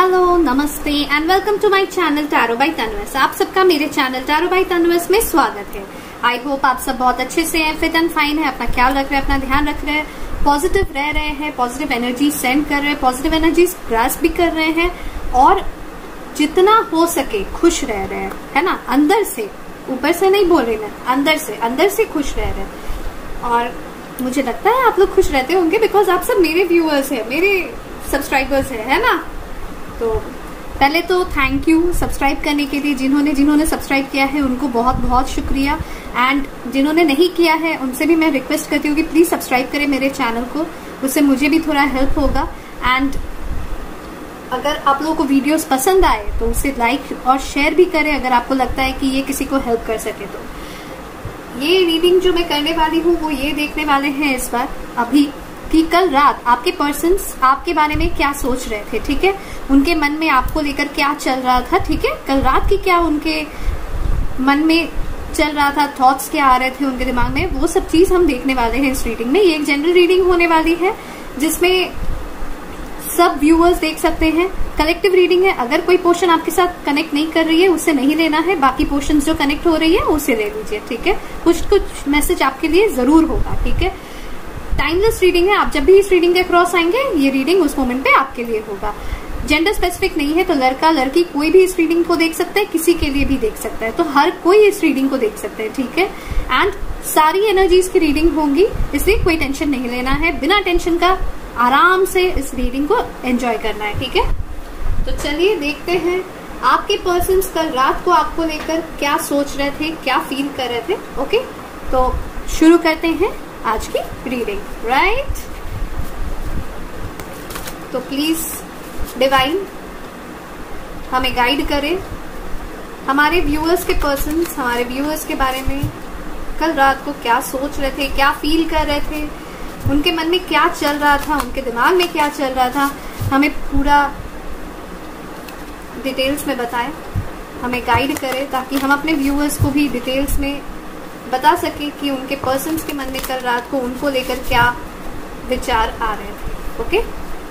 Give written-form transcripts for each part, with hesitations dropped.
Hello, नमस्ते and welcome to my channel tarot by Tanvas. आप सबका मेरे चैनल टैरो बाय तन्वस में स्वागत है। आई होप आप सब बहुत अच्छे से हैं, फिट एंड फाइन है, अपना ख्याल रख रहे हैं, अपना ध्यान रख रहे हैं, पॉजिटिव रह रहे हैं, पॉजिटिव एनर्जी सेंड कर रहे हैं, पॉजिटिव एनर्जी ग्रास्प भी कर रहे हैं और जितना हो सके खुश रह रहे हैं, है ना। अंदर से, ऊपर से नहीं बोल रही मैं, अंदर से खुश रह रहे हैं। और मुझे लगता है आप लोग खुश रहते होंगे बिकॉज आप सब मेरे व्यूअर्स हैं, मेरे सब्सक्राइबर्स है ना। तो पहले तो थैंक यू सब्सक्राइब करने के लिए। जिन्होंने सब्सक्राइब किया है उनको बहुत बहुत शुक्रिया, एंड जिन्होंने नहीं किया है उनसे भी मैं रिक्वेस्ट करती हूँ कि प्लीज सब्सक्राइब करें मेरे चैनल को, उससे मुझे भी थोड़ा हेल्प होगा। एंड अगर आप लोगों को वीडियोस पसंद आए तो उसे लाइक और शेयर भी करें अगर आपको लगता है कि ये किसी को हेल्प कर सके। तो ये रीडिंग जो मैं करने वाली हूँ वो ये देखने वाले हैं इस बार अभी कि कल रात आपके पर्सन्स आपके बारे में क्या सोच रहे थे, ठीक है। उनके मन में आपको लेकर क्या चल रहा था, ठीक है। कल रात की क्या उनके मन में चल रहा था, थॉट्स क्या आ रहे थे उनके दिमाग में, वो सब चीज हम देखने वाले हैं इस रीडिंग में। ये एक जनरल रीडिंग होने वाली है जिसमें सब व्यूअर्स देख सकते हैं। कलेक्टिव रीडिंग है, अगर कोई पोर्शन आपके साथ कनेक्ट नहीं कर रही है उसे नहीं लेना है, बाकी पोर्शन जो कनेक्ट हो रही है उसे ले लीजिए, ठीक है। कुछ मैसेज आपके लिए जरूर होगा, ठीक है। टाइमलेस रीडिंग है, आप जब भी इस रीडिंग के क्रॉस आएंगे ये रीडिंग उस मोमेंट पे आपके लिए होगा। जेंडर स्पेसिफिक नहीं है, तो लड़का लड़की कोई भी इस रीडिंग को देख सकता है, किसी के लिए भी देख सकता है, तो हर कोई इस रीडिंग को देख सकता है, ठीक है। एंड सारी एनर्जीज की रीडिंग होंगी, इसलिए कोई टेंशन नहीं लेना है, बिना टेंशन का आराम से इस रीडिंग को एंजॉय करना है, ठीक है। तो चलिए देखते हैं आपके पर्सन्स कल रात को आपको लेकर क्या सोच रहे थे, क्या फील कर रहे थे। ओके, तो शुरू करते हैं आज की रीडिंग, राइट। तो प्लीज डिवाइन हमें गाइड करें, हमारे व्यूअर्स के पर्सन्स हमारे व्यूअर्स के बारे में कल रात को क्या सोच रहे थे, क्या फील कर रहे थे, उनके मन में क्या चल रहा था, उनके दिमाग में क्या चल रहा था, हमें पूरा डिटेल्स में बताएं, हमें गाइड करें ताकि हम अपने व्यूअर्स को भी डिटेल्स में बता सके कि उनके पर्सन्स के मन में कल रात को उनको लेकर क्या विचार आ रहे थे। ओके,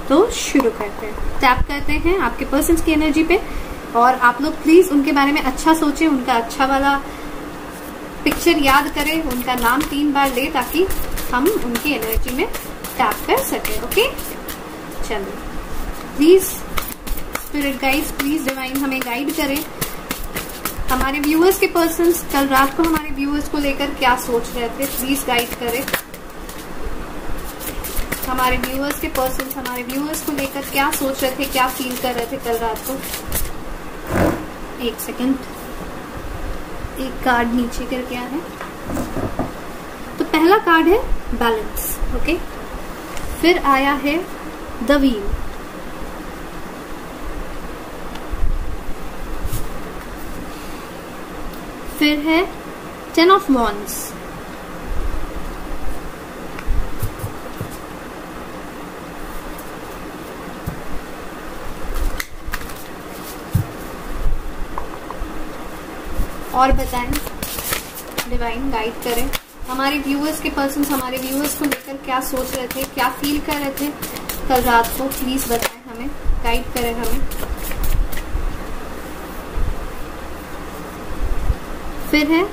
तो शुरू करते हैं। टैप करते हैं आपके पर्सन्स की एनर्जी पे और आप लोग प्लीज उनके बारे में अच्छा सोचें, उनका अच्छा वाला पिक्चर याद करें, उनका नाम 3 बार ले ताकि हम उनकी एनर्जी में टैप कर सके। ओके, चलिए please spirit guides, please divine हमें गाइड करें, हमारे व्यूअर्स के पर्सन्स कल रात को हमारे व्यूअर्स को लेकर क्या सोच रहे थे, प्लीज गाइड करें। हमारे व्यूअर्स के पर्सन्स हमारे व्यूअर्स को लेकर क्या सोच रहे थे, क्या फील कर रहे थे कल रात को। एक सेकंड, एक कार्ड नीचे कर क्या है। तो पहला कार्ड है बैलेंस, ओके। फिर आया है द व्हील, फिर है 10 ऑफ वॉन्ड्स, और बताएं डिवाइन गाइड करें हमारे व्यूअर्स के पर्सन्स हमारे व्यूअर्स को लेकर क्या सोच रहे थे, क्या फील कर रहे थे कल रात को, प्लीज बताएं, हमें गाइड करें हमें। फिर है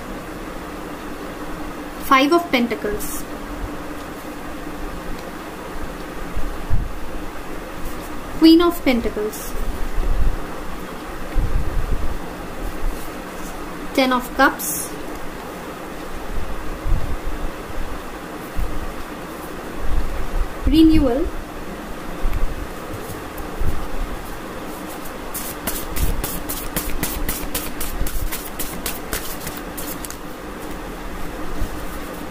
5 of pentacles, queen of pentacles, 10 of cups, renewal,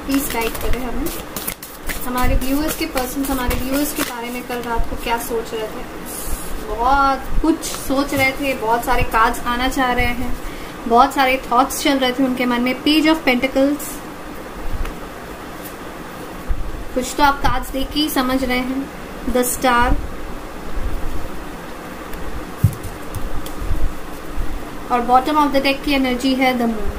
please guide करें हमें, हमारे व्यूअर्स के पर्सन्स हमारे व्यूअर्स के बारे में कल रात को क्या सोच रहे थे। बहुत कुछ सोच रहे थे, बहुत सारे कार्ड्स आना चाह रहे हैं, बहुत सारे थॉट्स चल रहे थे उनके मन में। पेज ऑफ पेंटिकल्स, कुछ तो आप कार्ड्स देख के ही समझ रहे हैं। द स्टार और बॉटम ऑफ द डेक की एनर्जी है द मून।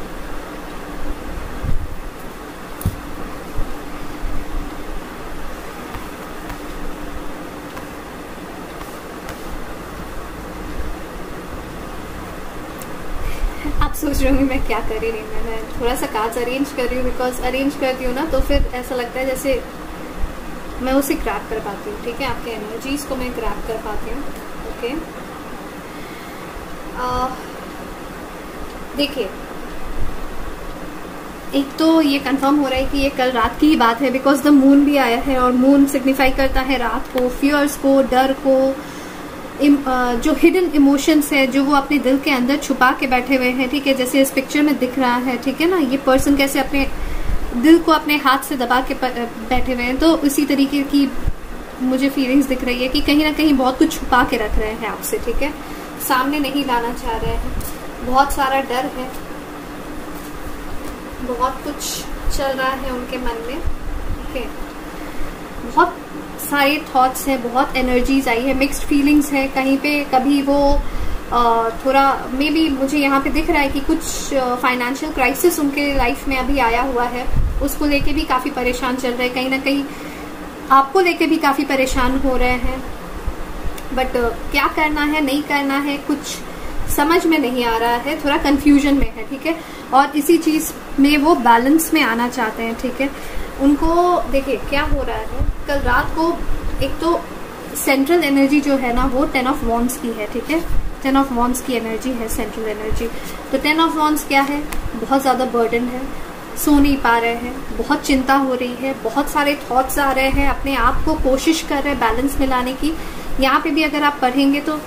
सोच रही हूँ मैं क्या कर रही हूँ, मैं थोड़ा सा कार्ड्स अरेंज कर रही हूँ, बिकॉज अरेंज करती हूँ ना तो फिर ऐसा लगता है जैसे मैं उसे ग्रैब कर पाती हूँ, ठीक है, आपके एनर्जीज को मैं ग्रैब कर पाती हूँ। ओके, देखिए, एक तो ये कंफर्म हो रहा है कि ये कल रात की ही बात है, बिकॉज द मून भी आया है और मून सिग्निफाई करता है रात को, फियर्स को, डर को, जो हिडन इमोशंस है जो वो अपने दिल के अंदर छुपा के बैठे हुए हैं, ठीक है, जैसे इस पिक्चर में दिख रहा है, ठीक है ना, ये पर्सन कैसे अपने दिल को अपने हाथ से दबा के बैठे हुए हैं, तो इसी तरीके की मुझे फीलिंग्स दिख रही है कि कहीं ना कहीं बहुत कुछ छुपा के रख रहे हैं आपसे, ठीक है, सामने नहीं लाना चाह रहे हैं, बहुत सारा डर है, बहुत कुछ चल रहा है उनके मन में, ठीक है, बहुत सारे थॉट्स हैं, बहुत एनर्जीज आई है, मिक्स्ड फीलिंग्स है, कहीं पे कभी वो थोड़ा मे बी मुझे यहाँ पे दिख रहा है कि कुछ फाइनेंशियल क्राइसिस उनके लाइफ में अभी आया हुआ है, उसको लेके भी काफी परेशान चल रहे हैं, कहीं ना कहीं आपको लेके भी काफी परेशान हो रहे हैं, बट क्या करना है नहीं करना है कुछ समझ में नहीं आ रहा है, थोड़ा कंफ्यूजन में है, ठीक है, और इसी चीज में वो बैलेंस में आना चाहते हैं, ठीक है। उनको देखिए क्या हो रहा है, कल रात को एक तो सेंट्रल एनर्जी जो है ना वो 10 ऑफ वॉन्ड्स की है, ठीक है, 10 ऑफ वॉन्ड्स की एनर्जी है सेंट्रल एनर्जी। तो 10 ऑफ वॉन्ड्स क्या है, बहुत ज्यादा बर्डन है, सो नहीं पा रहे हैं, बहुत चिंता हो रही है, बहुत सारे थॉट्स आ रहे हैं, अपने आप को कोशिश कर रहे हैं बैलेंस में लाने की। यहाँ पे भी अगर आप पढ़ेंगे तो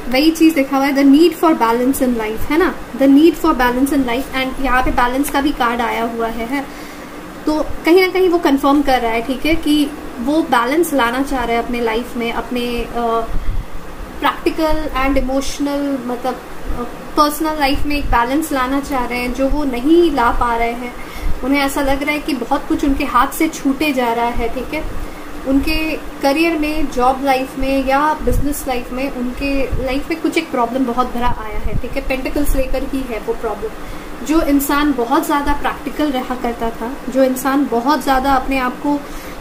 वही चीज लिखा हुआ है, the need for balance in life, है ना, the need for balance in life, and यहाँ पे बैलेंस का भी कार्ड आया हुआ है। तो कहीं ना कहीं वो कंफर्म कर रहा है, ठीक है, कि वो बैलेंस लाना चाह रहे हैं अपने लाइफ में, अपने प्रैक्टिकल एंड इमोशनल मतलब पर्सनल लाइफ में एक बैलेंस लाना चाह रहे हैं जो वो नहीं ला पा रहे हैं। उन्हें ऐसा लग रहा है कि बहुत कुछ उनके हाथ से छूटे जा रहा है, ठीक है, उनके करियर में, जॉब लाइफ में या बिजनेस लाइफ में, उनके लाइफ में कुछ एक प्रॉब्लम बहुत बड़ा आया है, ठीक है, पेंटिकल्स लेकर ही है वो प्रॉब्लम। जो इंसान बहुत ज्यादा प्रैक्टिकल रहा करता था, जो इंसान बहुत ज्यादा अपने आप को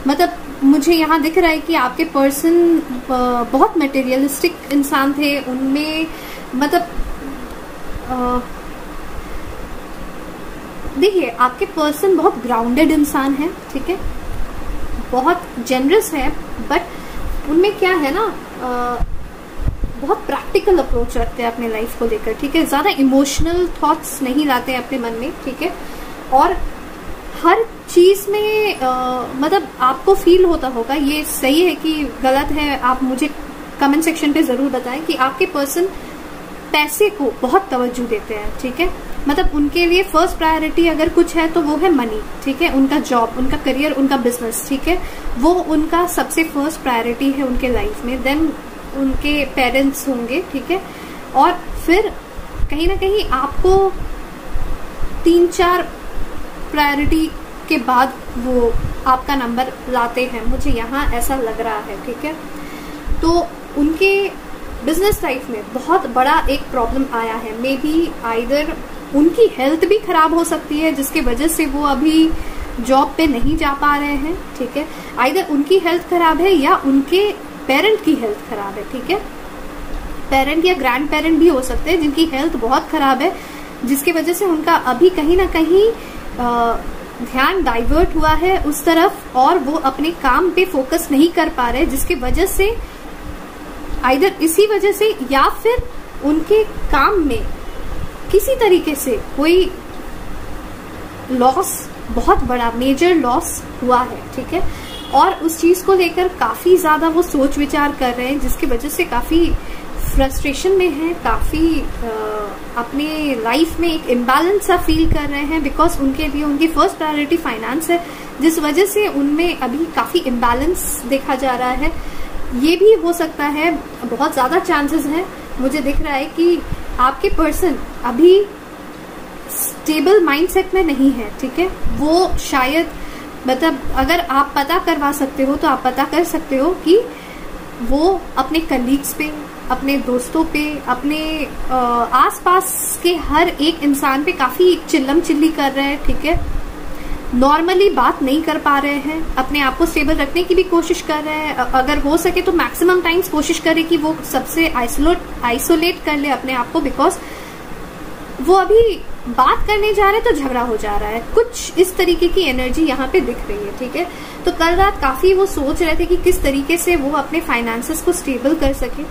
मतलब मुझे यहाँ दिख रहा है कि आपके पर्सन बहुत मटेरियलिस्टिक इंसान थे, उनमें मतलब देखिए आपके पर्सन बहुत ग्राउंडेड इंसान है, ठीक है, बहुत जेनरस है, बट उनमें क्या है ना बहुत प्रैक्टिकल अप्रोच रखते हैं अपने लाइफ को लेकर, ठीक है, ज्यादा इमोशनल थॉट्स नहीं लाते हैं अपने मन में, ठीक है, और हर चीज में मतलब आपको फील होता होगा, ये सही है कि गलत है, आप मुझे कमेंट सेक्शन पे जरूर बताएं कि आपके पर्सन पैसे को बहुत तवज्जो देते हैं, ठीक है, मतलब उनके लिए फर्स्ट प्रायोरिटी अगर कुछ है तो वो है मनी, ठीक है, उनका जॉब, उनका करियर, उनका बिजनेस, ठीक है, वो उनका सबसे फर्स्ट प्रायोरिटी है उनके लाइफ में, देन उनके पेरेंट्स होंगे, ठीक है, और फिर कहीं ना कहीं आपको 3-4 प्रायोरिटी के बाद वो आपका नंबर लाते हैं, मुझे यहाँ ऐसा लग रहा है, ठीक है। तो उनके बिजनेस लाइफ में बहुत बड़ा एक प्रॉब्लम आया है, मे बी आइदर उनकी हेल्थ भी खराब हो सकती है जिसके वजह से वो अभी जॉब पे नहीं जा पा रहे हैं, ठीक है, आइदर उनकी हेल्थ खराब है या उनके पेरेंट की हेल्थ खराब है, ठीक है, पेरेंट या ग्रैंड पेरेंट भी हो सकते हैं जिनकी हेल्थ बहुत खराब है, जिसकी वजह से उनका अभी कहीं ना कहीं ध्यान डाइवर्ट हुआ है उस तरफ और वो अपने काम पे फोकस नहीं कर पा रहे, जिसकी वजह से आइदर इसी वजह से या फिर उनके काम में किसी तरीके से कोई लॉस, बहुत बड़ा मेजर लॉस हुआ है, ठीक है, और उस चीज को लेकर काफी ज्यादा वो सोच विचार कर रहे हैं, जिसकी वजह से काफी फ्रस्ट्रेशन में है, काफी अपने लाइफ में एक इम्बैलेंस सा फील कर रहे हैं, बिकॉज उनके लिए उनकी फर्स्ट प्रायोरिटी फाइनेंस है, जिस वजह से उनमें अभी काफी इम्बैलेंस देखा जा रहा है। ये भी हो सकता है, बहुत ज्यादा चांसेस है, मुझे दिख रहा है कि आपके पर्सन अभी स्टेबल माइंडसेट में नहीं है, ठीक है, वो शायद मतलब अगर आप पता करवा सकते हो तो आप पता कर सकते हो कि वो अपने कलीग्स पे, अपने दोस्तों पे, अपने आसपास के हर एक इंसान पे काफी चिल्लम चिल्ली कर रहे हैं, ठीक है, नॉर्मली बात नहीं कर पा रहे हैं, अपने आप को स्टेबल रखने की भी कोशिश कर रहे हैं, अगर हो सके तो मैक्सिमम टाइम्स कोशिश करें कि वो सबसे आइसोलेट कर ले अपने आप को, बिकॉज वो अभी बात करने जा रहे तो झगड़ा हो जा रहा है, कुछ इस तरीके की एनर्जी यहाँ पे दिख रही है, ठीक है। तो कल रात काफी वो सोच रहे थे कि किस तरीके से वो अपने फाइनेंसेस को स्टेबल कर सके,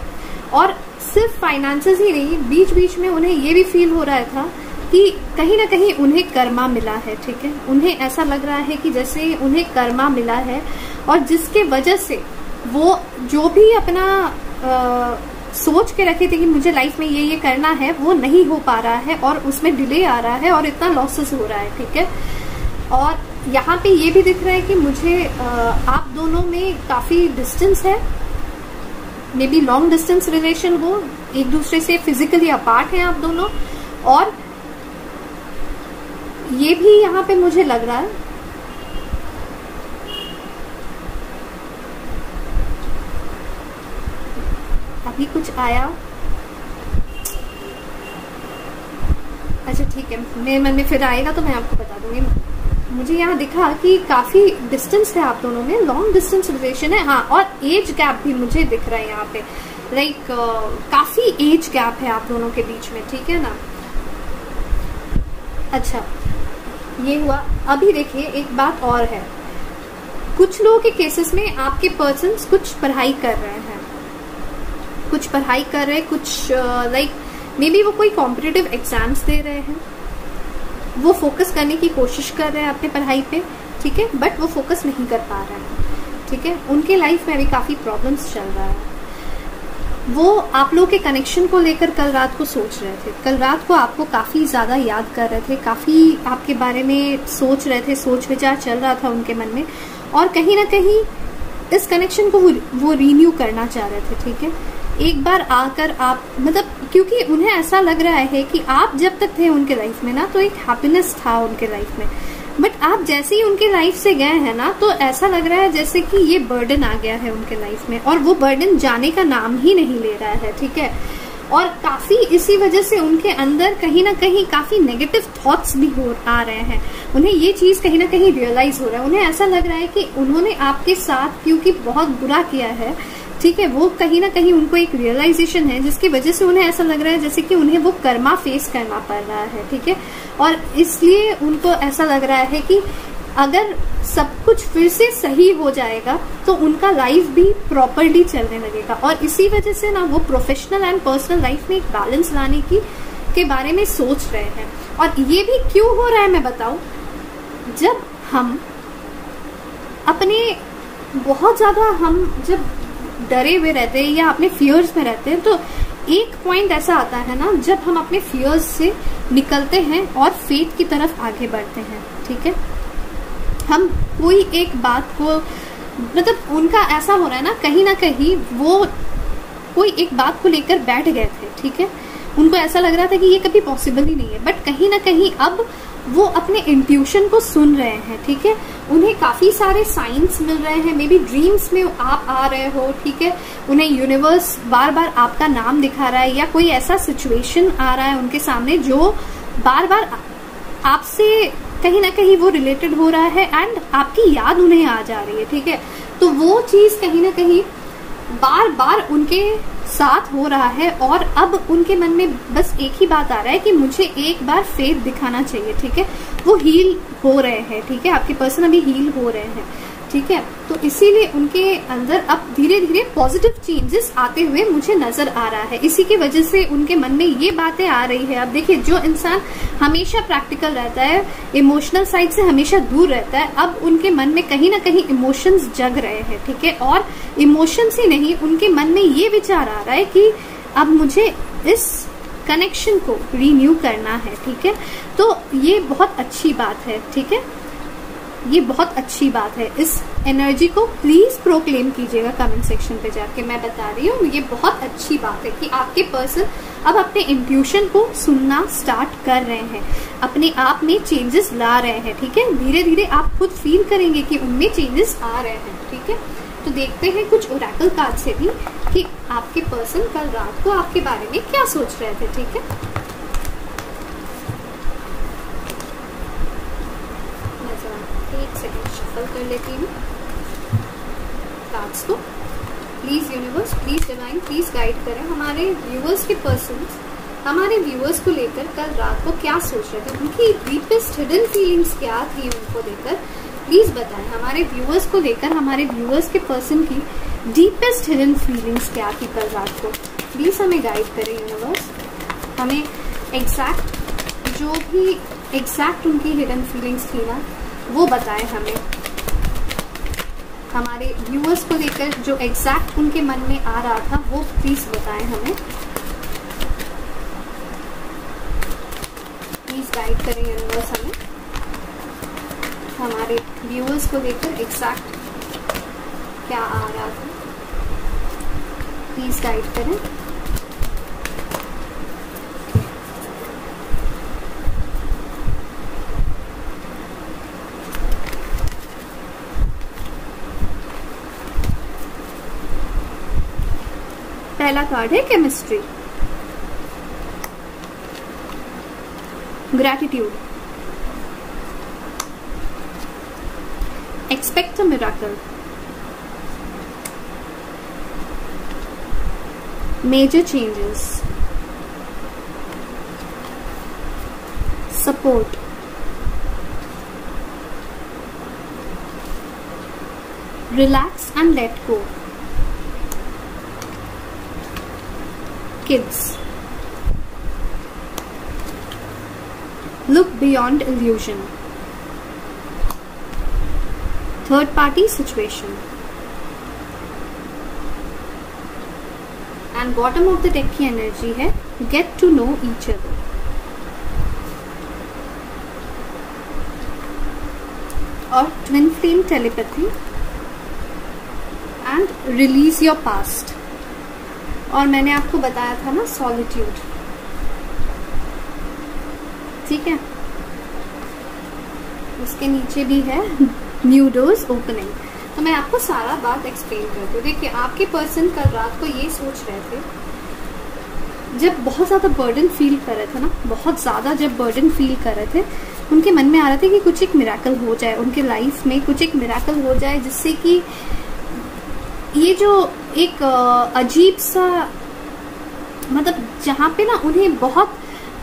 और सिर्फ फाइनेंसेस ही नहीं, बीच बीच में उन्हें ये भी फील हो रहा था कि कहीं ना कहीं उन्हें कर्मा मिला है, ठीक है। उन्हें ऐसा लग रहा है कि जैसे उन्हें कर्मा मिला है, और जिसके वजह से वो जो भी अपना सोच के रखे थे कि मुझे लाइफ में ये करना है, वो नहीं हो पा रहा है, और उसमें डिले आ रहा है, और इतना लॉसेस हो रहा है, ठीक है। और यहाँ पे ये भी दिख रहा है कि मुझे आप दोनों में काफी डिस्टेंस है, may be long distance relation हो, एक दूसरे से फिजिकली अपार्ट हैं आप दोनों। और ये भी यहाँ पे मुझे लग रहा है अभी कुछ आया, अच्छा ठीक है, मेरे मन में फिर आएगा तो मैं आपको बता दूंगी। मुझे यहाँ दिखा कि काफी डिस्टेंस है आप दोनों में, लॉन्ग डिस्टेंस रिलेशन है, हाँ। और एज गैप भी मुझे दिख रहा है यहाँ पे, लाइक काफी एज गैप है आप दोनों के बीच में, ठीक है ना। अच्छा, ये हुआ। अभी देखिए एक बात और है, कुछ लोगों के केसेस में आपके पर्सन्स कुछ पढ़ाई कर रहे हैं, कुछ पढ़ाई कर रहे हैं, कुछ लाइक मे बी वो कोई कॉम्पिटिटिव एग्जाम्स दे रहे हैं, वो फोकस करने की कोशिश कर रहे हैं अपने पढ़ाई पे, ठीक है, बट वो फोकस नहीं कर पा रहे हैं, ठीक है। उनके लाइफ में अभी काफी प्रॉब्लम्स चल रहा है। वो आप लोगों के कनेक्शन को लेकर कल रात को सोच रहे थे, कल रात को आपको काफी ज्यादा याद कर रहे थे, काफी आपके बारे में सोच रहे थे, सोच विचार चल रहा था उनके मन में, और कहीं ना कहीं इस कनेक्शन को वो रिन्यू करना चाह रहे थे, ठीक है। एक बार आकर आप, मतलब क्योंकि उन्हें ऐसा लग रहा है कि आप जब तक थे उनके लाइफ में ना, तो एक हैप्पीनेस था उनके लाइफ में, बट आप जैसे ही उनके लाइफ से गए हैं ना, तो ऐसा लग रहा है जैसे कि ये बर्डन आ गया है उनके लाइफ में, और वो बर्डन जाने का नाम ही नहीं ले रहा है, ठीक है। और काफी इसी वजह से उनके अंदर कहीं ना कहीं काफी नेगेटिव थॉट्स भी आ रहे हैं। उन्हें ये चीज कहीं ना कहीं रियलाइज हो रहा है, उन्हें ऐसा लग रहा है कि उन्होंने आपके साथ क्योंकि बहुत बुरा किया है, ठीक है, वो कहीं ना कहीं उनको एक रियलाइजेशन है, जिसकी वजह से उन्हें ऐसा लग रहा है जैसे कि उन्हें वो कर्मा फेस करना पड़ रहा है, ठीक है। और इसलिए उनको ऐसा लग रहा है कि अगर सब कुछ फिर से सही हो जाएगा तो उनका लाइफ भी प्रॉपरली चलने लगेगा, और इसी वजह से ना वो प्रोफेशनल एंड पर्सनल लाइफ में एक बैलेंस लाने के बारे में सोच रहे हैं। और ये भी क्यों हो रहा है मैं बताऊं, जब हम अपने बहुत ज्यादा हम जब डरे हुए रहते हैं या अपने फियर्स में रहते हैं, तो एक पॉइंट ऐसा आता है ना जब हम अपने फियर्स से निकलते हैं और फेथ की तरफ आगे बढ़ते हैं, ठीक है। हम कोई एक बात को, मतलब उनका ऐसा हो रहा है ना कहीं वो कोई एक बात को लेकर बैठ गए थे, ठीक है। उनको ऐसा लग रहा था कि ये कभी पॉसिबल ही नहीं है, बट कहीं ना कहीं अब वो अपने इंट्यूशन को सुन रहे हैं, ठीक है। उन्हें काफी सारे साइंस मिल रहे हैं, मे बी ड्रीम्स में आप आ रहे हो, ठीक है। उन्हें यूनिवर्स बार बार आपका नाम दिखा रहा है, या कोई ऐसा सिचुएशन आ रहा है उनके सामने जो बार बार आपसे कहीं ना कहीं वो रिलेटेड हो रहा है, एंड आपकी याद उन्हें आ जा रही है, ठीक है। तो वो चीज कहीं ना कहीं बार बार उनके साथ हो रहा है, और अब उनके मन में बस एक ही बात आ रहा है कि मुझे एक बार फेथ दिखाना चाहिए, ठीक है। वो हील हो रहे हैं, ठीक है, आपके पर्सन अभी हील हो रहे हैं, ठीक है। तो इसीलिए उनके अंदर अब धीरे धीरे पॉजिटिव चेंजेस आते हुए मुझे नजर आ रहा है। इसी की वजह से उनके मन में ये बातें आ रही है। अब देखिए, जो इंसान हमेशा प्रैक्टिकल रहता है, इमोशनल साइड से हमेशा दूर रहता है, अब उनके मन में कहीं ना कहीं इमोशंस जग रहे हैं, ठीक है। और इमोशंस ही नहीं, उनके मन में ये विचार आ रहा है कि अब मुझे इस कनेक्शन को रिन्यू करना है, ठीक है। तो ये बहुत अच्छी बात है, ठीक है, ये बहुत अच्छी बात है। इस एनर्जी को प्लीज प्रोक्लेम कीजिएगा कमेंट सेक्शन पे जाके। मैं बता रही हूँ, ये बहुत अच्छी बात है कि आपके पर्सन अब अपने इंट्यूशन को सुनना स्टार्ट कर रहे हैं, अपने आप में चेंजेस ला रहे हैं, ठीक है। धीरे धीरे आप खुद फील करेंगे कि उनमें चेंजेस आ रहे हैं, ठीक है। तो देखते हैं कुछ ओरेकल कार्ड से भी कि आपके पर्सन कल रात को आपके बारे में क्या सोच रहे थे, ठीक है। एक सेकंड शफल कर लेती हूँ कार्ड्स को। Please universe, please divine, please guide करें हमारे व्यूअर्स के पर्सन्स हमारे व्यूअर्स को लेकर कल रात को क्या सोच रहे थे, उनकी डीपेस्ट हिडन फीलिंग्स क्या थी उनको लेकर, प्लीज बताएं। हमारे व्यूअर्स को लेकर, हमारे व्यूअर्स के पर्सन की डीपेस्ट हिडन फीलिंग्स क्या थी कल रात को, प्लीज हमें गाइड करें यूनिवर्स। हमें एग्जैक्ट जो भी एग्जैक्ट उनकी हिडन फीलिंग्स थी ना वो बताएं हमें। हमारे व्यूअर्स को लेकर जो एग्जैक्ट उनके मन में आ रहा था वो प्लीज बताएं हमें, प्लीज गाइड करें यूनिवर्स हमें। हमारे व्यूअर्स को लेकर एग्जैक्ट क्या आ रहा था, प्लीज गाइड करें। पहला कार्ड है chemistry, gratitude, expect a miracle, major changes, support, relax and let go, kids, look beyond illusion, third party situation, and bottom of the deck की एनर्जी है get to know each other। और twin flame telepathy and release your past। और मैंने आपको बताया था ना solitude, ठीक है, उसके नीचे भी है न्यू डोर्स ओपनिंग। तो मैं आपको सारा बात एक्सप्लेन करती हूँ। देखिए आपके पर्सन कल रात को ये सोच रहे थे, जब बहुत ज्यादा बर्डन फील कर रहे थे ना, बहुत ज्यादा जब बर्डन फील कर रहे थे, उनके मन में आ रहा था कि कुछ एक मिराकल हो जाए उनके लाइफ में, कुछ एक मिराकल हो जाए जिससे कि ये जो एक अजीब सा मतलब जहाँ पे ना उन्हें बहुत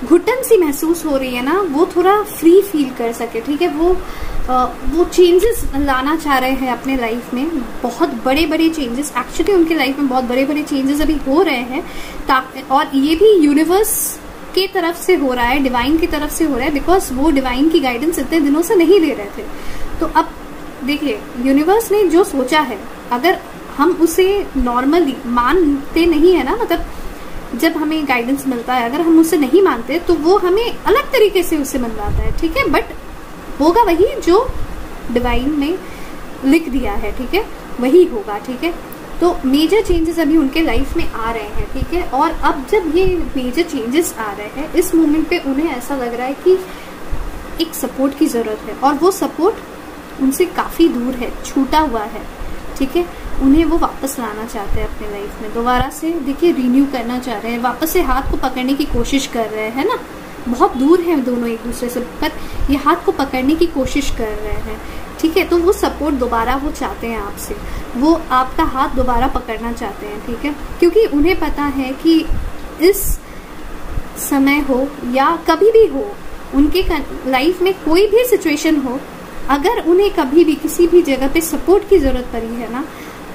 घुटन सी महसूस हो रही है ना, वो थोड़ा फ्री फील कर सके, ठीक है। वो चेंजेस लाना चाह रहे हैं अपने लाइफ में, बहुत बड़े बड़े चेंजेस, एक्चुअली उनके लाइफ में बहुत बड़े बड़े चेंजेस अभी हो रहे हैं, और ये भी यूनिवर्स की तरफ से हो रहा है, डिवाइन की तरफ से हो रहा है, बिकॉज वो डिवाइन की गाइडेंस इतने दिनों से नहीं ले रहे थे। तो अब देखिए यूनिवर्स ने जो सोचा है, अगर हम उसे नॉर्मली मानते नहीं है ना, मतलब जब हमें गाइडेंस मिलता है अगर हम उसे नहीं मानते तो वो हमें अलग तरीके से उससे मिलवाता है, ठीक है, बट होगा वही जो डिवाइन ने लिख दिया है, ठीक है, वही होगा, ठीक है। तो मेजर चेंजेस अभी उनके लाइफ में आ रहे हैं, ठीक है, और अब जब ये मेजर चेंजेस आ रहे हैं इस मोमेंट पे उन्हें ऐसा लग रहा है कि एक सपोर्ट की जरूरत है, और वो सपोर्ट उनसे काफी दूर है, छूटा हुआ है, ठीक है। उन्हें वो वापस लाना चाहते हैं अपने लाइफ में, दोबारा से देखिए रिन्यू करना चाह रहे हैं, वापस से हाथ को पकड़ने की कोशिश कर रहे हैं ना, बहुत दूर है दोनों एक दूसरे से, पर ये हाथ को पकड़ने की कोशिश कर रहे हैं, ठीक है। तो वो सपोर्ट दोबारा वो चाहते हैं आपसे, वो आपका हाथ दोबारा पकड़ना चाहते हैं, ठीक है, क्योंकि उन्हें पता है कि इस समय हो या कभी भी हो, उनके लाइफ में कोई भी सिचुएशन हो, अगर उन्हें कभी भी किसी भी जगह पे सपोर्ट की जरूरत पड़ी है ना,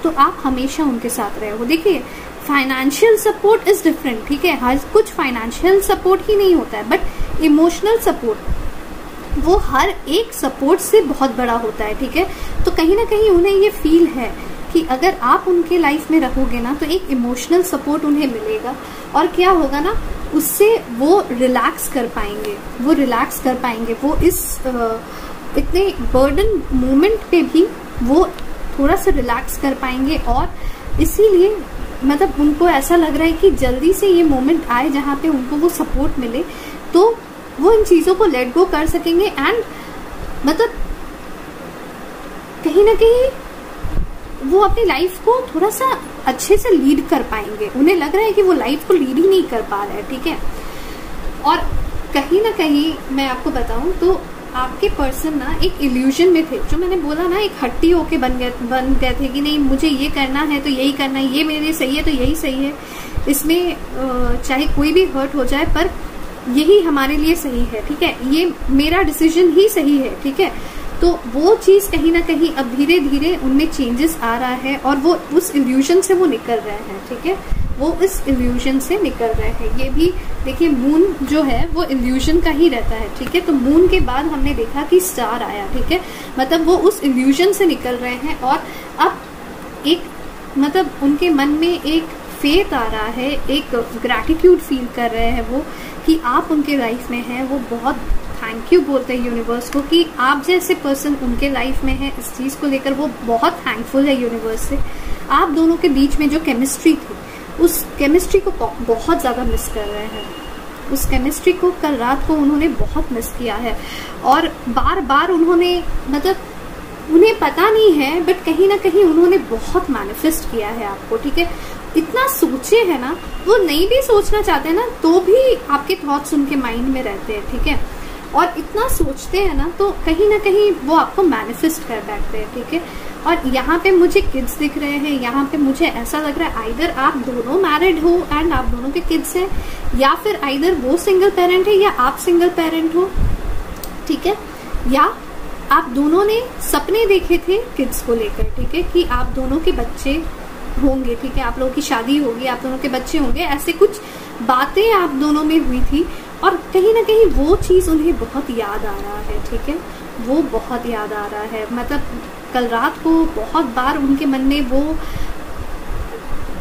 तो आप हमेशा उनके साथ रहे हो। देखिए फाइनेंशियल सपोर्ट इज डिफरेंट, ठीक है, हर कुछ फाइनेंशियल सपोर्ट ही नहीं होता है, बट इमोशनल सपोर्ट वो हर एक सपोर्ट से बहुत बड़ा होता है, ठीक है। तो कहीं ना कहीं उन्हें ये फील है कि अगर आप उनके लाइफ में रहोगे ना तो एक इमोशनल सपोर्ट उन्हें मिलेगा, और क्या होगा ना, उससे वो रिलैक्स कर पाएंगे, वो रिलैक्स कर पाएंगे, वो इस इतने बर्डन मोमेंट पे भी वो थोड़ा सा रिलैक्स कर पाएंगे, और इसीलिए मतलब उनको ऐसा लग रहा है कि जल्दी से ये मोमेंट आए जहाँ पे उनको वो सपोर्ट मिले, तो वो इन चीजों को लेट गो कर सकेंगे, एंड मतलब कहीं ना कहीं वो अपनी लाइफ को थोड़ा सा अच्छे से लीड कर पाएंगे। उन्हें लग रहा है कि वो लाइफ को लीड ही नहीं कर पा रहे हैं, ठीक है। और कहीं ना कहीं मैं आपको बताऊं तो आपके पर्सन ना एक इल्यूजन में थे, जो मैंने बोला ना, एक हट्टी होके बन गए थे कि नहीं मुझे ये करना है तो यही करना है, ये मेरे लिए सही है तो यही सही है, इसमें चाहे कोई भी हर्ट हो जाए पर यही हमारे लिए सही है, ठीक है, ये मेरा डिसीजन ही सही है, ठीक है। तो वो चीज कहीं ना कहीं अब धीरे धीरे उनमें चेंजेस आ रहा है और वो उस इल्यूजन से वो निकल रहे हैं, ठीक है, वो इस इल्यूजन से निकल रहे हैं। ये भी देखिए मून जो है वो इल्यूजन का ही रहता है, ठीक है। तो मून के बाद हमने देखा कि स्टार आया, ठीक है, मतलब वो उस इल्यूजन से निकल रहे हैं और अब एक मतलब उनके मन में एक फेथ आ रहा है, एक ग्रैटिट्यूड फील कर रहे हैं वो कि आप उनके लाइफ में हैं। वो बहुत थैंक यू बोलते हैं यूनिवर्स को कि आप जैसे पर्सन उनके लाइफ में है। इस चीज को लेकर वो बहुत थैंकफुल है यूनिवर्स से। आप दोनों के बीच में जो केमिस्ट्री थी उस केमिस्ट्री को बहुत ज्यादा मिस कर रहे हैं। उस केमिस्ट्री को कल रात को उन्होंने बहुत मिस किया है और बार बार उन्होंने मतलब उन्हें पता नहीं है बट कहीं ना कहीं उन्होंने बहुत मैनिफेस्ट किया है आपको, ठीक है। इतना सोचे है ना, वो नहीं भी सोचना चाहते ना तो भी आपके थॉट्स उनके माइंड में रहते हैं, ठीक है। और इतना सोचते हैं ना तो कहीं ना कहीं वो आपको मैनिफेस्ट कर बैठते हैं, ठीक है। और यहाँ पे मुझे किड्स दिख रहे हैं, यहाँ पे मुझे ऐसा लग रहा है आइदर आप दोनों मैरिड हो एंड आप दोनों के किड्स हैं, या फिर आइदर वो सिंगल पेरेंट है या आप सिंगल पेरेंट हो, ठीक है, या आप दोनों ने सपने देखे थे किड्स को लेकर, ठीक है, कि आप दोनों के बच्चे होंगे, ठीक है, आप लोगों की शादी होगी, आप दोनों के बच्चे होंगे, ऐसे कुछ बातें आप दोनों में हुई थी और कहीं ना कहीं वो चीज उन्हें बहुत याद आ रहा है, ठीक है, वो बहुत याद आ रहा है। मतलब कल रात को बहुत बार उनके मन में वो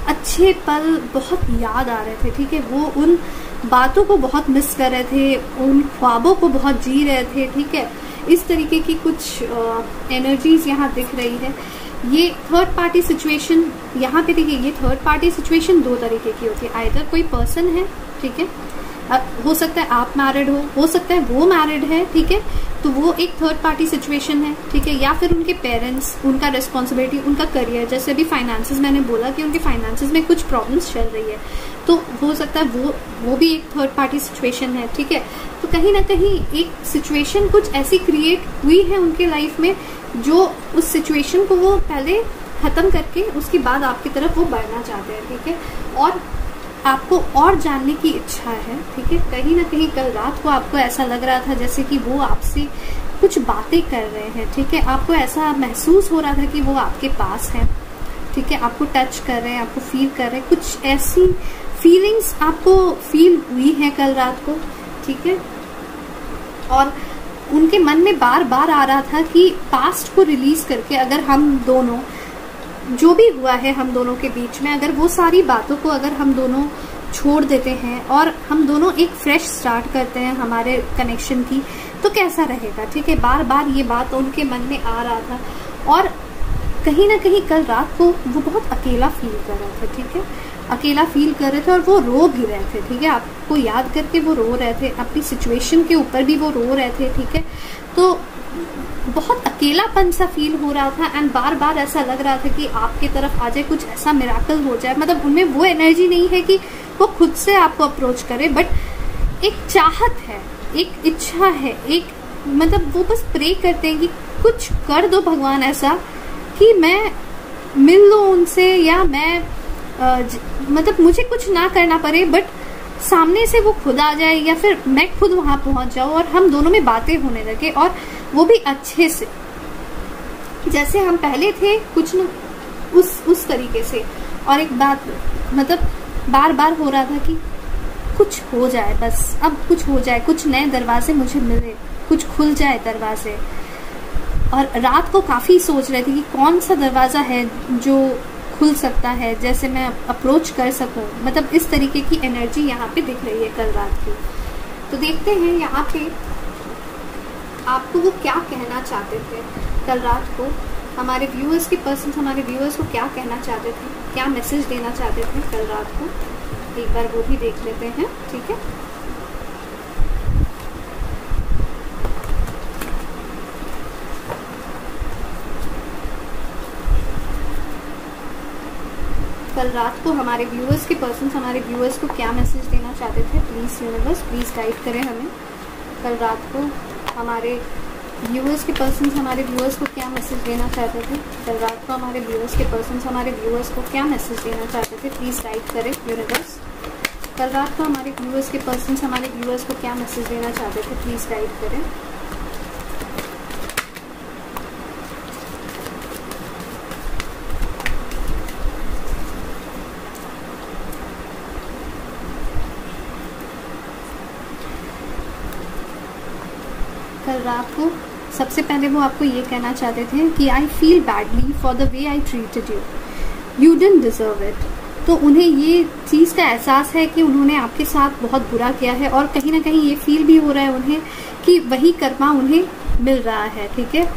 अच्छे पल बहुत याद आ रहे थे, ठीक है, वो उन बातों को बहुत मिस कर रहे थे, उन ख्वाबों को बहुत जी रहे थे, ठीक है। इस तरीके की कुछ एनर्जीज यहाँ दिख रही है। ये थर्ड पार्टी सिचुएशन यहाँ पे देखिए, ये थर्ड पार्टी सिचुएशन दो तरीके की होती है। आइदर कोई पर्सन है, ठीक है, हो सकता है आप मैरिड हो सकता है वो मैरिड है, ठीक है, तो वो एक थर्ड पार्टी सिचुएशन है, ठीक है, या फिर उनके पेरेंट्स, उनका रिस्पॉन्सिबिलिटी, उनका करियर, जैसे अभी फाइनेंसेस मैंने बोला कि उनके फाइनेंसेस में कुछ प्रॉब्लम्स चल रही है, तो हो सकता है वो भी एक थर्ड पार्टी सिचुएशन है, ठीक है। तो कहीं ना कहीं एक सिचुएशन कुछ ऐसी क्रिएट हुई है उनके लाइफ में जो उस सिचुएशन को वो पहले खत्म करके उसके बाद आपकी तरफ वो बढ़ना चाहते हैं, ठीक है, और आपको और जानने की इच्छा है, ठीक है। कहीं ना कहीं कल रात को आपको ऐसा लग रहा था जैसे कि वो आपसे कुछ बातें कर रहे हैं, ठीक है, आपको ऐसा महसूस हो रहा था कि वो आपके पास है, ठीक है, आपको टच कर रहे हैं, आपको फील कर रहे हैं, कुछ ऐसी फीलिंग्स आपको फील हुई है कल रात को, ठीक है। और उनके मन में बार बार आ रहा था कि पास्ट को रिलीज करके अगर हम दोनों जो भी हुआ है हम दोनों के बीच में, अगर वो सारी बातों को अगर हम दोनों छोड़ देते हैं और हम दोनों एक फ्रेश स्टार्ट करते हैं हमारे कनेक्शन की, तो कैसा रहेगा, ठीक है। बार बार ये बात उनके मन में आ रहा था और कहीं ना कहीं कल रात को वो बहुत अकेला फील कर रहे थे, ठीक है, अकेला फील कर रहे थे और वो रो भी रहे थे, ठीक है, आपको याद करके वो रो रहे थे, अपनी सिचुएशन के ऊपर भी वो रो रहे थे, ठीक है। तो बहुत अकेलापन सा फील हो रहा था एंड बार बार ऐसा लग रहा था कि आपके तरफ आ जाए, कुछ ऐसा मिराकल हो जाए। मतलब उनमें वो एनर्जी नहीं है कि वो खुद से आपको अप्रोच करे, बट एक चाहत है, एक इच्छा है, एक मतलब वो बस प्रे करते हैं कि कुछ कर दो भगवान ऐसा कि मैं मिल लूं उनसे, या मैं मतलब मुझे कुछ ना करना पड़े बट सामने से वो खुद आ जाए, या फिर मैं खुद वहां पहुंच जाऊं और हम दोनों में बातें होने लगे, और वो भी अच्छे से जैसे हम पहले थे, कुछ न उस तरीके से। और एक बात मतलब बार बार हो रहा था कि कुछ हो जाए, बस अब कुछ हो जाए, कुछ नए दरवाजे मुझे मिले, कुछ खुल जाए दरवाजे। और रात को काफी सोच रहे थे कि कौन सा दरवाजा है जो खुल सकता है, जैसे मैं अप्रोच कर सकूं। मतलब इस तरीके की एनर्जी यहाँ पे दिख रही है कल रात की। तो देखते हैं यहाँ पे आपको वो क्या कहना चाहते थे कल रात को, हमारे व्यूअर्स के पर्सन हमारे व्यूअर्स को क्या कहना चाहते थे, क्या मैसेज देना चाहते थे कल रात को, एक बार वो भी देख लेते हैं, ठीक है। कल रात को हमारे व्यूअर्स के पर्सन हमारे व्यूअर्स को क्या मैसेज देना चाहते थे, प्लीज यूनिवर्स प्लीज गाइड करें हमें। कल रात को हमारे व्यूअर्स के पर्सन्स हमारे व्यूअर्स को क्या मैसेज देना चाहते थे? कल रात को हमारे व्यूअर्स के पर्सन्स हमारे व्यूअर्स को क्या मैसेज देना चाहते थे? प्लीज़ गाइड करें यूनिवर्स। कल रात को हमारे व्यूअर्स के पर्सन्स हमारे व्यूअर्स को क्या मैसेज देना चाहते थे? प्लीज़ गाइड करें। कल रात को सबसे पहले वो आपको ये कहना चाहते थे कि I feel badly for the way I treated you, you didn't deserve it. तो उन्हें ये चीज़ का एहसास है कि उन्होंने आपके साथ बहुत बुरा किया है, और कहीं ना कहीं ये फील भी हो रहा है उन्हें कि वही कर्मा उन्हें मिल रहा है। ठीक है,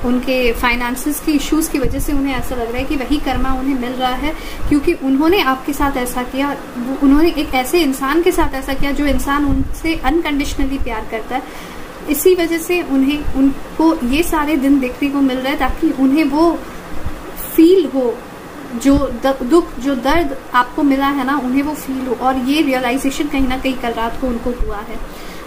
उनके फाइनेंसेस के इश्यूज की वजह से उन्हें ऐसा लग रहा है कि वही कर्मा उन्हें मिल रहा है, क्योंकि उन्होंने आपके साथ ऐसा किया, उन्होंने एक ऐसे इंसान के साथ ऐसा किया जो इंसान उनसे अनकंडीशनली प्यार करता है। इसी वजह से उनको ये सारे दिन देखने को मिल रहा है, ताकि उन्हें वो फील हो, जो दुख जो दर्द आपको मिला है ना, उन्हें वो फील हो, और ये रियलाइजेशन कहीं ना कहीं कल रात को उनको हुआ है।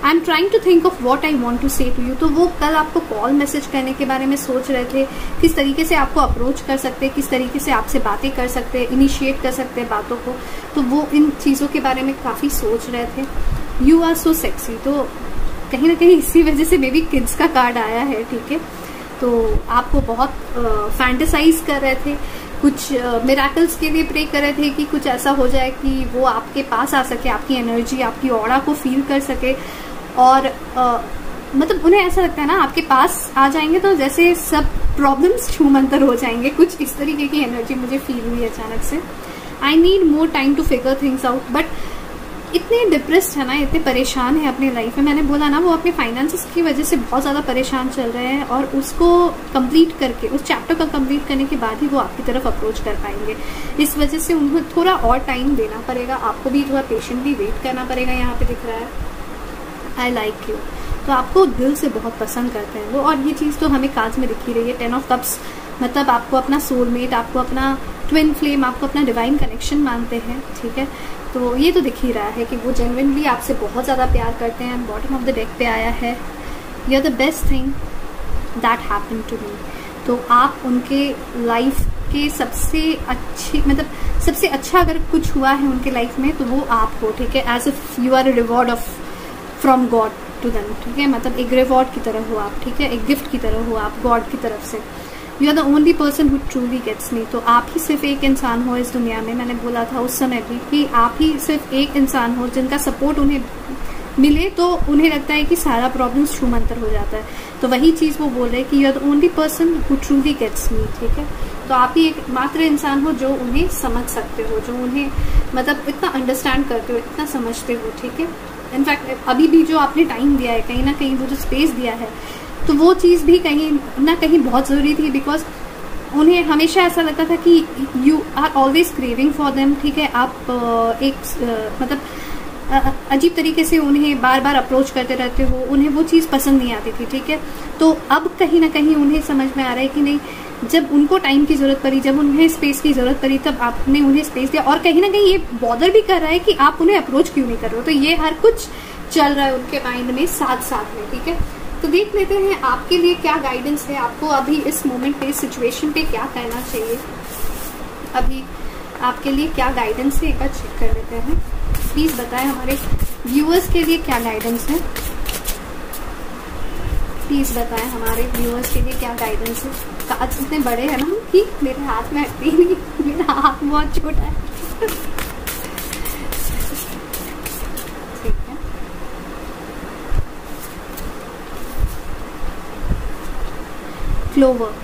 I am trying to think of what I want to say to you. तो वो कल आपको कॉल मैसेज करने के बारे में सोच रहे थे, किस तरीके से आपको अप्रोच कर सकते हैं, किस तरीके से आपसे बातें कर सकते हैं, इनिशिएट कर सकते हैं बातों को। तो वो इन चीज़ों के बारे में काफ़ी सोच रहे थे। यू आर सो सेक्सी, तो कहीं ना कहीं इसी वजह से बेबी किड्स का कार्ड आया है। ठीक है, तो आपको बहुत फैंटेसाइज कर रहे थे, कुछ मिराकल्स के लिए प्रे कर रहे थे कि कुछ ऐसा हो जाए कि वो आपके पास आ सके, आपकी एनर्जी, आपकी ऑरा को फील कर सके, और मतलब उन्हें ऐसा लगता है ना, आपके पास आ जाएंगे तो जैसे सब प्रॉब्लम्स छूमंतर हो जाएंगे। कुछ इस तरीके की एनर्जी मुझे फील हुई अचानक से। I need more time to figure things out, but इतने डिप्रेस्ड है ना, इतने परेशान है अपनी लाइफ में। मैंने बोला ना, वो अपने फाइनेंसेस की वजह से बहुत ज़्यादा परेशान चल रहे हैं, और उसको कंप्लीट करके, उस चैप्टर को कंप्लीट करने के बाद ही वो आपकी तरफ अप्रोच कर पाएंगे। इस वजह से उनको थोड़ा और टाइम देना पड़ेगा, आपको भी थोड़ा पेशेंटली वेट करना पड़ेगा। यहाँ पे दिख रहा है आई लाइक यू, तो आपको दिल से बहुत पसंद करते हैं वो, और ये चीज़ तो हमें कार्ड्स में दिखी रही है। 10 ऑफ कप्स मतलब आपको अपना सोलमेट, आपको अपना ट्विन फ्लेम, आपको अपना डिवाइन कनेक्शन मानते हैं। ठीक है, तो ये तो दिख ही रहा है कि वो जेन्युइनली आपसे बहुत ज़्यादा प्यार करते हैं। बॉटम ऑफ द डेक पे आया है you are the best thing that happen to me. तो आप उनके लाइफ के सबसे अच्छी, मतलब सबसे अच्छा अगर कुछ हुआ है उनके लाइफ में तो वो आप हो। ठीक है, as if you are a reward of from God to them. ठीक है, मतलब एक रिवॉर्ड की तरह हो आप। ठीक है, एक गिफ्ट की तरह हो आप गॉड की तरफ से। You are the only person who truly gets me. तो आप ही सिर्फ एक इंसान हो इस दुनिया में। मैंने बोला था उस समय भी कि आप ही सिर्फ एक इंसान हो जिनका सपोर्ट उन्हें मिले तो उन्हें लगता है कि सारा प्रॉब्लम छूमंतर हो जाता है। तो वही चीज़ वो बोल रहे हैं कि you are the only person who truly gets me. ठीक है, तो आप ही एक मात्र इंसान हो जो उन्हें समझ सकते हो, जो उन्हें मतलब इतना अंडरस्टैंड करते हो, इतना समझते हो। ठीक है, इनफैक्ट अभी भी जो आपने टाइम दिया है, कहीं ना कहीं वो जो स्पेस दिया है, तो वो चीज़ भी कहीं ना कहीं बहुत ज़रूरी थी। बिकॉज उन्हें हमेशा ऐसा लगता था कि you are always craving for them. ठीक है, आप एक मतलब अजीब तरीके से उन्हें बार बार अप्रोच करते रहते हो, उन्हें वो चीज़ पसंद नहीं आती थी। ठीक है, तो अब कहीं ना कहीं उन्हें समझ में आ रहा है कि नहीं, जब उनको टाइम की ज़रूरत पड़ी, जब उन्हें स्पेस की ज़रूरत पड़ी, तब आपने उन्हें स्पेस दिया। और कहीं ना कहीं ये बॉदर भी कर रहा है कि आप उन्हें अप्रोच क्यों नहीं कर रहे हो। तो ये हर कुछ चल रहा है उनके माइंड में साथ साथ में। ठीक है, तो देख लेते हैं आपके लिए क्या गाइडेंस है, आपको अभी इस मोमेंट पे, इस सिचुएशन पे क्या करना चाहिए। अभी आपके लिए क्या गाइडेंस है, एक बार चेक कर लेते हैं। प्लीज़ बताएं हमारे व्यूअर्स के लिए क्या गाइडेंस है। प्लीज़ बताएं हमारे व्यूअर्स के लिए क्या गाइडेंस है। कार्ड्स इतने बड़े हैं ना कि मेरे हाथ में हटते ही नहीं, मेरा हाथ बहुत छोटा है। ठीक है, clover,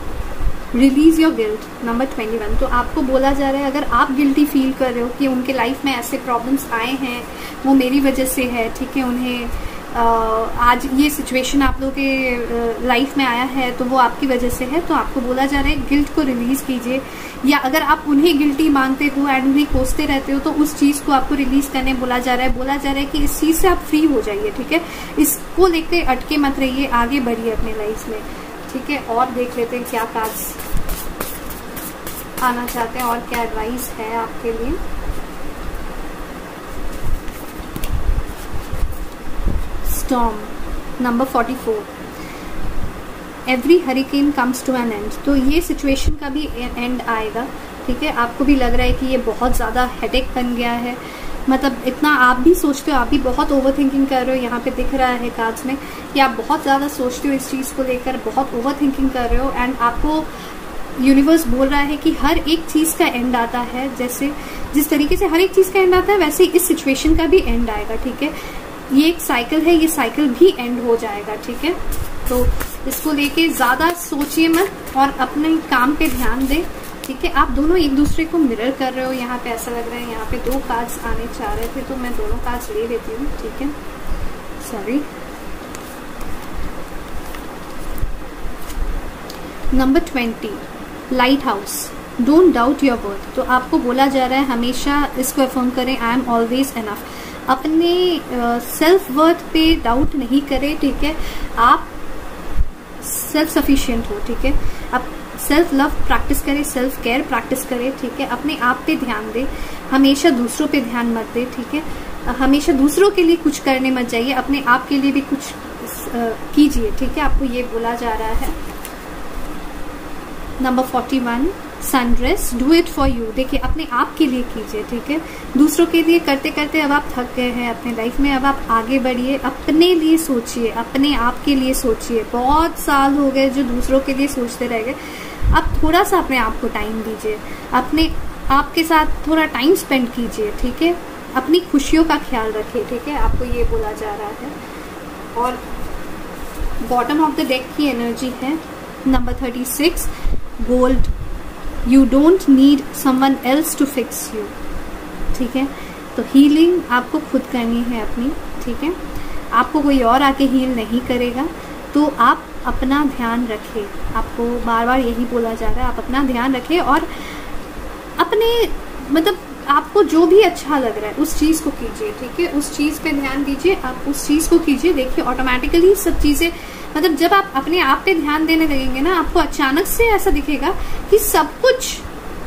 release your guilt, number 21। तो आपको बोला जा रहा है, अगर आप गिल्टी फील कर रहे हो कि उनके लाइफ में ऐसे प्रॉब्लम्स आए हैं, वो मेरी वजह से है। ठीक है, उन्हें आज ये सिचुएशन आप लोगों के लाइफ में आया है तो वो आपकी वजह से है। तो आपको बोला जा रहा है गिल्ट को रिलीज कीजिए, या अगर आप उन्हें गिल्टी मानते हो एंड उन्हें कोसते रहते हो तो उस चीज़ को आपको रिलीज करने बोला जा रहा है। बोला जा रहा है कि इस चीज़ से आप फ्री हो जाइए। ठीक है, इसको लेके अटके मत रहिए, आगे बढ़िए अपने लाइफ में। ठीक है, और देख लेते हैं क्या कार्ड्स आना चाहते हैं और क्या एडवाइस है आपके लिए। Storm, number 44। Every hurricane comes to an end. तो ये सिचुएशन का भी एंड आएगा, ठीक है। आपको भी लग रहा है कि ये बहुत ज़्यादा हेडेक बन गया है, मतलब इतना आप भी सोचते हो, आप भी बहुत ओवर थिंकिंग कर रहे हो। यहाँ पे दिख रहा है कार्ड्स में कि आप बहुत ज़्यादा सोचते हो इस चीज़ को लेकर, बहुत ओवर थिंकिंग कर रहे हो। एंड आपको यूनिवर्स बोल रहा है कि हर एक चीज़ का एंड आता है, जैसे जिस तरीके से हर एक चीज़ का एंड आता है वैसे इस सिचुएशन का भी एंड आएगा, ठीक है। ये एक साइकिल है, ये साइकिल भी एंड हो जाएगा, ठीक है। तो इसको लेके ज़्यादा सोचिए मत और अपने काम पे ध्यान दें, ठीक है। आप दोनों एक दूसरे को मिरर कर रहे हो, यहाँ पे ऐसा लग रहा है। यहाँ पे 2 कार्ड्स आने चाह रहे थे तो मैं दोनों कार्ड्स ले लेती हूँ, ठीक है। Sorry. Number 20, light house, don't doubt your worth. तो आपको बोला जा रहा है हमेशा इसको अफर्म करें, आई एम ऑलवेज इनफ। अपने सेल्फ वर्थ पे डाउट नहीं करें, ठीक है। आप सेल्फ सफिशिएंट हो, ठीक है। आप सेल्फ लव प्रैक्टिस करें, सेल्फ केयर प्रैक्टिस करें, ठीक है। अपने आप पे ध्यान दें, हमेशा दूसरों पे ध्यान मत दें, ठीक है। हमेशा दूसरों के लिए कुछ करने मत जाइए, अपने आप के लिए भी कुछ कीजिए, ठीक है। आपको ये बोला जा रहा है। Number 41, sundress, do it for you. देखिए अपने आप के लिए कीजिए, ठीक है। दूसरों के लिए करते करते अब आप थक गए हैं अपने लाइफ में, अब आप आगे बढ़िए, अपने लिए सोचिए, अपने आप के लिए सोचिए। बहुत साल हो गए जो दूसरों के लिए सोचते रह गए, अब थोड़ा सा अपने आप को टाइम दीजिए, अपने आप के साथ थोड़ा टाइम स्पेंड कीजिए, ठीक है। अपनी खुशियों का ख्याल रखिए, ठीक है। आपको ये बोला जा रहा है। और बॉटम ऑफ द डेक की एनर्जी है number 36, gold, you don't need someone else to fix you, ठीक है। तो हीलिंग आपको खुद करनी है अपनी, ठीक है। आपको कोई और आके हील नहीं करेगा, तो आप अपना ध्यान रखें। आपको बार बार यही बोला जा रहा है, आप अपना ध्यान रखें और अपने मतलब आपको जो भी अच्छा लग रहा है उस चीज़ को कीजिए, ठीक है। उस चीज़ पे ध्यान दीजिए, आप उस चीज़ को कीजिए। देखिए ऑटोमेटिकली सब चीज़ें, मतलब जब आप अपने आप पे ध्यान देने लगेंगे ना, आपको अचानक से ऐसा दिखेगा कि सब कुछ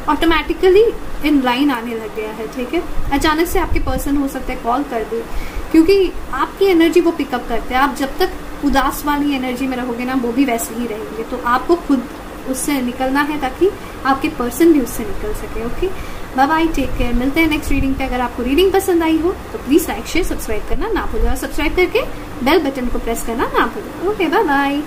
ऑटोमेटिकली इन लाइन आने लग गया है, ठीक है। अचानक से आपके पर्सन हो सकता है कॉल कर दे, क्योंकि आपकी एनर्जी वो पिकअप करते हैं। आप जब तक उदास वाली एनर्जी में रहोगे ना, वो भी वैसे ही रहेंगे। तो आपको खुद उससे निकलना है ताकि आपके पर्सन भी उससे निकल सके। Okay, bye bye, take care. मिलते हैं नेक्स्ट रीडिंग पे। अगर आपको रीडिंग पसंद आई हो तो प्लीज लाइक शेयर सब्सक्राइब करना ना भूलें और सब्सक्राइब करके बेल बटन को प्रेस करना ना भूलें। Okay, bye bye.